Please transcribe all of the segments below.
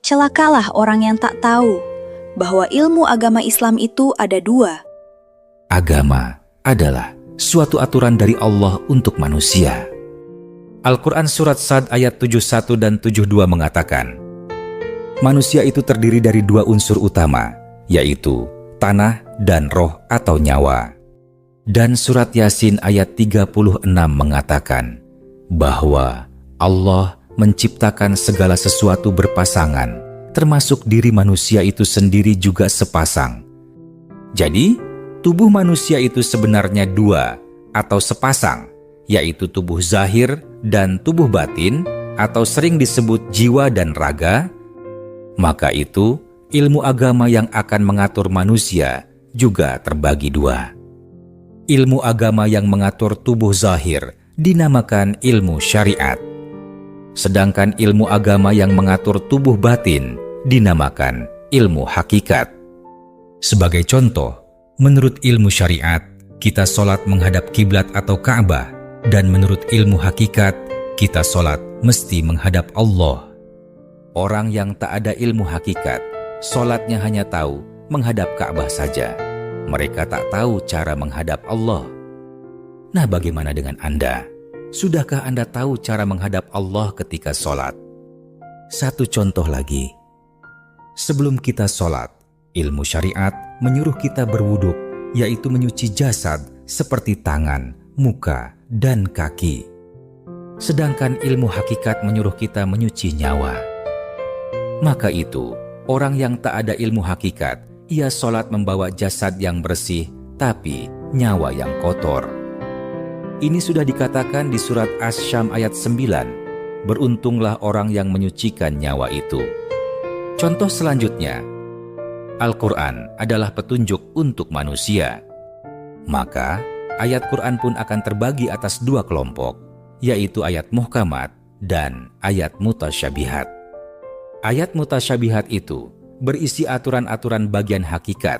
Celakalah orang yang tak tahu bahwa ilmu agama Islam itu ada dua. Agama adalah suatu aturan dari Allah untuk manusia. Al-Quran Surat Sad ayat 71 dan 72 mengatakan, manusia itu terdiri dari dua unsur utama, yaitu tanah dan roh atau nyawa. Dan Surat Yasin ayat 36 mengatakan bahwa Allah menciptakan segala sesuatu berpasangan, termasuk diri manusia itu sendiri juga sepasang. Jadi, tubuh manusia itu sebenarnya dua atau sepasang, yaitu tubuh zahir dan tubuh batin, atau sering disebut jiwa dan raga. Maka itu, ilmu agama yang akan mengatur manusia juga terbagi dua. Ilmu agama yang mengatur tubuh zahir dinamakan ilmu syariat. Sedangkan ilmu agama yang mengatur tubuh batin dinamakan ilmu hakikat. Sebagai contoh, menurut ilmu syariat, kita sholat menghadap kiblat atau Ka'bah, dan menurut ilmu hakikat, kita sholat mesti menghadap Allah. Orang yang tak ada ilmu hakikat, sholatnya hanya tahu menghadap Ka'bah saja. Mereka tak tahu cara menghadap Allah. Nah, bagaimana dengan Anda? Sudahkah Anda tahu cara menghadap Allah ketika sholat? Satu contoh lagi. Sebelum kita sholat, ilmu syariat menyuruh kita berwuduk, yaitu menyuci jasad seperti tangan, muka, dan kaki. Sedangkan ilmu hakikat menyuruh kita menyuci nyawa. Maka itu, orang yang tak ada ilmu hakikat, ia sholat membawa jasad yang bersih, tapi nyawa yang kotor. Ini sudah dikatakan di surat Asy-Syam ayat 9, beruntunglah orang yang menyucikan nyawa itu. Contoh selanjutnya, Al-Quran adalah petunjuk untuk manusia. Maka, ayat Quran pun akan terbagi atas dua kelompok, yaitu ayat muhkamat dan ayat mutasyabihat. Ayat mutasyabihat itu berisi aturan-aturan bagian hakikat.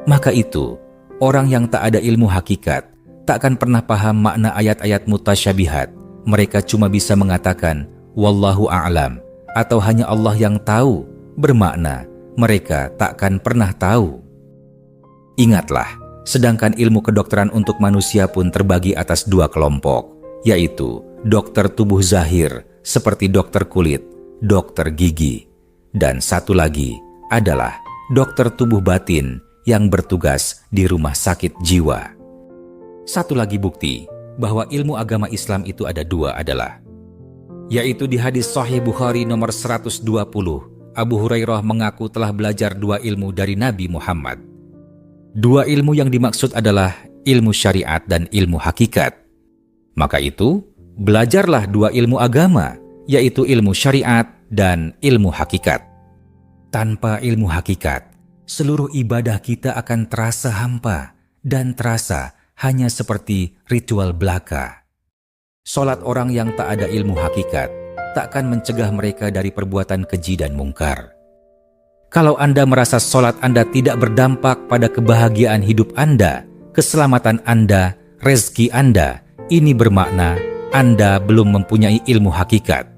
Maka itu, orang yang tak ada ilmu hakikat tak akan pernah paham makna ayat-ayat mutasyabihat. Mereka cuma bisa mengatakan, Wallahu a'lam, atau hanya Allah yang tahu, bermakna mereka takkan pernah tahu. Ingatlah, sedangkan ilmu kedokteran untuk manusia pun terbagi atas dua kelompok, yaitu dokter tubuh zahir, seperti dokter kulit, dokter gigi, dan satu lagi adalah dokter tubuh batin yang bertugas di rumah sakit jiwa. Satu lagi bukti bahwa ilmu agama Islam itu ada dua adalah, yaitu di hadis Sahih Bukhari nomor 120, Abu Hurairah mengaku telah belajar dua ilmu dari Nabi Muhammad. Dua ilmu yang dimaksud adalah ilmu syariat dan ilmu hakikat. Maka itu, belajarlah dua ilmu agama, yaitu ilmu syariat dan ilmu hakikat. Tanpa ilmu hakikat, seluruh ibadah kita akan terasa hampa dan terasa hanya seperti ritual belaka. Sholat orang yang tak ada ilmu hakikat takkan mencegah mereka dari perbuatan keji dan mungkar. Kalau Anda merasa sholat Anda tidak berdampak pada kebahagiaan hidup Anda, keselamatan Anda, rezeki Anda, ini bermakna Anda belum mempunyai ilmu hakikat.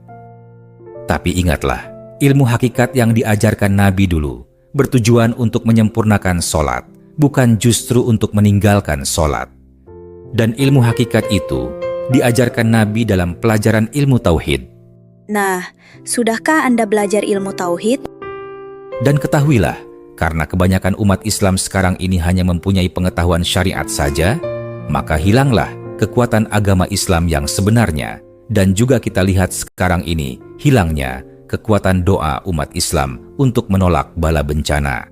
Tapi ingatlah, ilmu hakikat yang diajarkan Nabi dulu bertujuan untuk menyempurnakan sholat, bukan justru untuk meninggalkan sholat. Dan ilmu hakikat itu diajarkan Nabi dalam pelajaran ilmu tauhid. Nah, sudahkah Anda belajar ilmu tauhid? Dan ketahuilah, karena kebanyakan umat Islam sekarang ini hanya mempunyai pengetahuan syariat saja, maka hilanglah kekuatan agama Islam yang sebenarnya. Dan juga kita lihat sekarang ini hilangnya kekuatan doa umat Islam untuk menolak bala bencana.